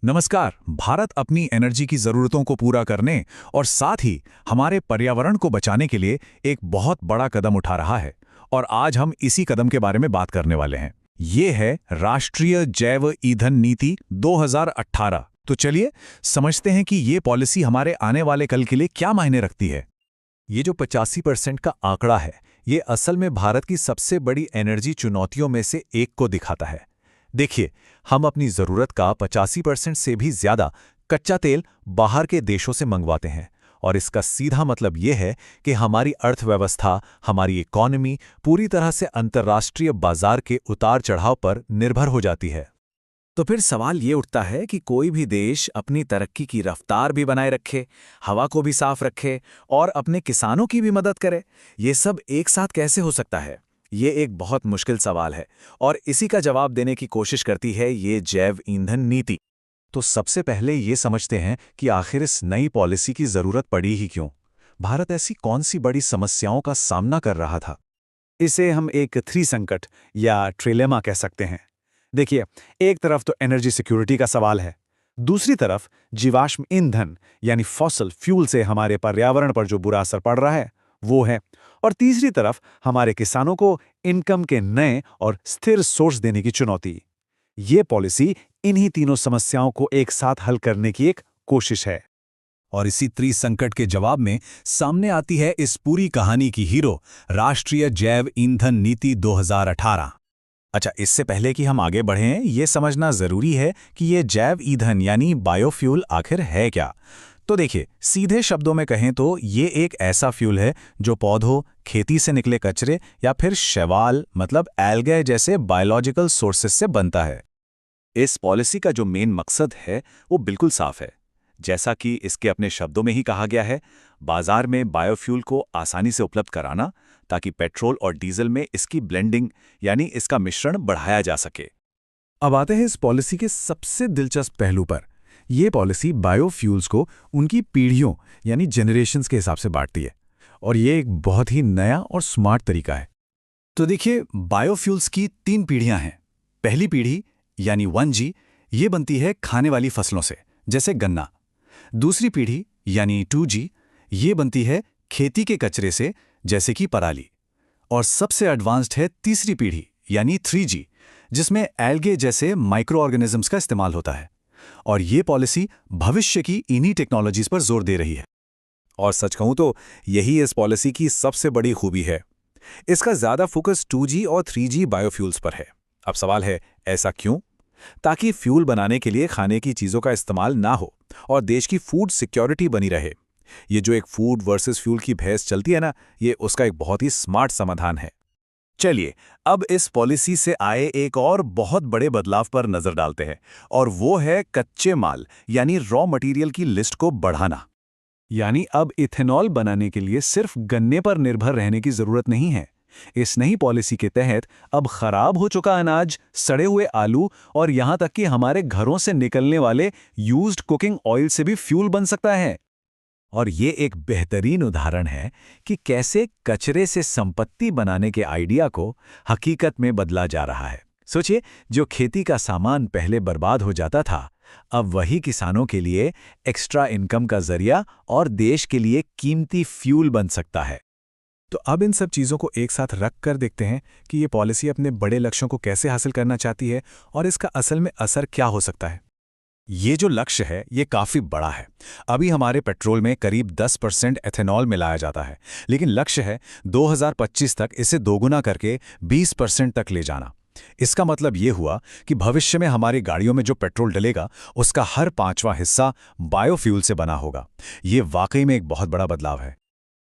नमस्कार। भारत अपनी एनर्जी की ज़रूरतों को पूरा करने और साथ ही हमारे पर्यावरण को बचाने के लिए एक बहुत बड़ा कदम उठा रहा है और आज हम इसी कदम के बारे में बात करने वाले हैं। ये है राष्ट्रीय जैव ईंधन नीति 2018। तो चलिए समझते हैं कि ये पॉलिसी हमारे आने वाले कल के लिए क्या मायने रखती है। ये जो 85% का आंकड़ा है, ये असल में भारत की सबसे बड़ी एनर्जी चुनौतियों में से एक को दिखाता है। देखिए, हम अपनी ज़रूरत का 85% से भी ज़्यादा कच्चा तेल बाहर के देशों से मंगवाते हैं और इसका सीधा मतलब ये है कि हमारी अर्थव्यवस्था, हमारी इकॉनमी पूरी तरह से अंतर्राष्ट्रीय बाजार के उतार-चढ़ाव पर निर्भर हो जाती है। तो फिर सवाल ये उठता है कि कोई भी देश अपनी तरक्की की रफ्तार भी बनाए रखे, हवा को भी साफ रखे और अपने किसानों की भी मदद करे। ये सब एक साथ कैसे हो सकता है? ये एक बहुत मुश्किल सवाल है और इसी का जवाब देने की कोशिश करती है ये जैव ईंधन नीति। तो सबसे पहले ये समझते हैं कि आखिर इस नई पॉलिसी की ज़रूरत पड़ी ही क्यों? भारत ऐसी कौन सी बड़ी समस्याओं का सामना कर रहा था? इसे हम एक थ्री संकट या ट्रिलेमा कह सकते हैं। देखिए, एक तरफ तो एनर्जी सिक्योरिटी का सवाल है, दूसरी तरफ जीवाश्म ईंधन यानी फॉसल फ्यूल से हमारे पर्यावरण पर जो बुरा असर पड़ रहा है वो है, और तीसरी तरफ हमारे किसानों को इनकम के नए और स्थिर सोर्स देने की चुनौती। ये पॉलिसी इन्हीं तीनों समस्याओं को एक साथ हल करने की एक कोशिश है। और इसी त्रिसंकट के जवाब में सामने आती है इस पूरी कहानी की हीरो, राष्ट्रीय जैव ईंधन नीति 2018। अच्छा, इससे पहले कि हम आगे बढ़ें, ये समझना जरूरी है कि ये जैव ईंधन यानी बायोफ्यूल आखिर है क्या। तो देखिए, सीधे शब्दों में कहें तो ये एक ऐसा फ्यूल है जो पौधों, खेती से निकले कचरे या फिर शैवाल मतलब एल्गे जैसे बायोलॉजिकल सोर्सेस से बनता है। इस पॉलिसी का जो मेन मकसद है वो बिल्कुल साफ है। जैसा कि इसके अपने शब्दों में ही कहा गया है, बाजार में बायोफ्यूल को आसानी से उपलब्ध कराना ताकि पेट्रोल और डीजल में इसकी ब्लेंडिंग यानी इसका मिश्रण बढ़ाया जा सके। अब आते हैं इस पॉलिसी के सबसे दिलचस्प पहलू पर। ये पॉलिसी बायोफ्यूल्स को उनकी पीढ़ियों यानी जनरेशन्स के हिसाब से बांटती है और ये एक बहुत ही नया और स्मार्ट तरीका है। तो देखिए, बायोफ्यूल्स की 3 पीढ़ियां हैं। पहली पीढ़ी यानी 1G, ये बनती है खाने वाली फसलों से जैसे गन्ना। दूसरी पीढ़ी यानी 2G, ये बनती है खेती के कचरे से जैसे कि पराली। और सबसे एडवांस्ड है तीसरी पीढ़ी यानी 3G, जिसमें एल्गे जैसे माइक्रो ऑर्गेनिजम्स का इस्तेमाल होता है। और ये पॉलिसी भविष्य की इन्हीं टेक्नोलॉजीज पर जोर दे रही है। और सच कहूं तो यही इस पॉलिसी की सबसे बड़ी खूबी है। इसका ज़्यादा फोकस 2G और 3G बायोफ्यूल्स पर है। अब सवाल है, ऐसा क्यों? ताकि फ्यूल बनाने के लिए खाने की चीज़ों का इस्तेमाल ना हो और देश की फूड सिक्योरिटी बनी रहे। ये जो एक फूड वर्सेस फ्यूल की बहस चलती है ना, ये उसका एक बहुत ही स्मार्ट समाधान है। चलिए, अब इस पॉलिसी से आए एक और बहुत बड़े बदलाव पर नजर डालते हैं और वो है कच्चे माल यानी रॉ मटेरियल की लिस्ट को बढ़ाना। यानी अब इथेनॉल बनाने के लिए सिर्फ गन्ने पर निर्भर रहने की जरूरत नहीं है। इस नई पॉलिसी के तहत अब खराब हो चुका अनाज, सड़े हुए आलू और यहां तक कि हमारे घरों से निकलने वाले यूज्ड कुकिंग ऑयल से भी फ्यूल बन सकता है। और ये एक बेहतरीन उदाहरण है कि कैसे कचरे से संपत्ति बनाने के आइडिया को हकीकत में बदला जा रहा है। सोचिए, जो खेती का सामान पहले बर्बाद हो जाता था, अब वही किसानों के लिए एक्स्ट्रा इनकम का जरिया और देश के लिए कीमती फ्यूल बन सकता है। तो अब इन सब चीज़ों को एक साथ रख कर देखते हैं कि ये पॉलिसी अपने बड़े लक्ष्यों को कैसे हासिल करना चाहती है और इसका असल में असर क्या हो सकता है। ये जो लक्ष्य है ये काफी बड़ा है। अभी हमारे पेट्रोल में करीब 10% एथेनॉल मिलाया जाता है, लेकिन लक्ष्य है 2025 तक इसे दोगुना करके 20% तक ले जाना। इसका मतलब ये हुआ कि भविष्य में हमारी गाड़ियों में जो पेट्रोल डलेगा उसका हर 5वां हिस्सा बायोफ्यूल से बना होगा। ये वाकई में एक बहुत बड़ा बदलाव है।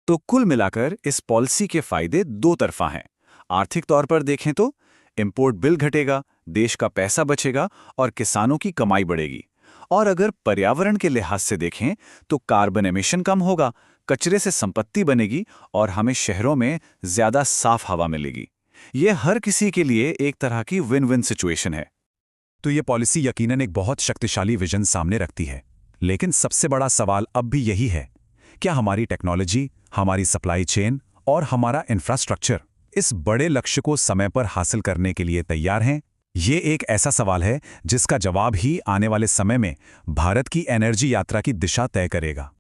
तो कुल मिलाकर इस पॉलिसी के फायदे दो तरफा हैं। आर्थिक तौर पर देखें तो इंपोर्ट बिल घटेगा, देश का पैसा बचेगा और किसानों की कमाई बढ़ेगी। और अगर पर्यावरण के लिहाज से देखें तो कार्बन एमिशन कम होगा, कचरे से संपत्ति बनेगी और हमें शहरों में ज्यादा साफ हवा मिलेगी। ये हर किसी के लिए एक तरह की विन विन सिचुएशन है। तो ये पॉलिसी यकीनन एक बहुत शक्तिशाली विजन सामने रखती है, लेकिन सबसे बड़ा सवाल अब भी यही है, क्या हमारी टेक्नोलॉजी, हमारी सप्लाई चेन और हमारा इंफ्रास्ट्रक्चर इस बड़े लक्ष्य को समय पर हासिल करने के लिए तैयार हैं? ये एक ऐसा सवाल है जिसका जवाब ही आने वाले समय में भारत की एनर्जी यात्रा की दिशा तय करेगा।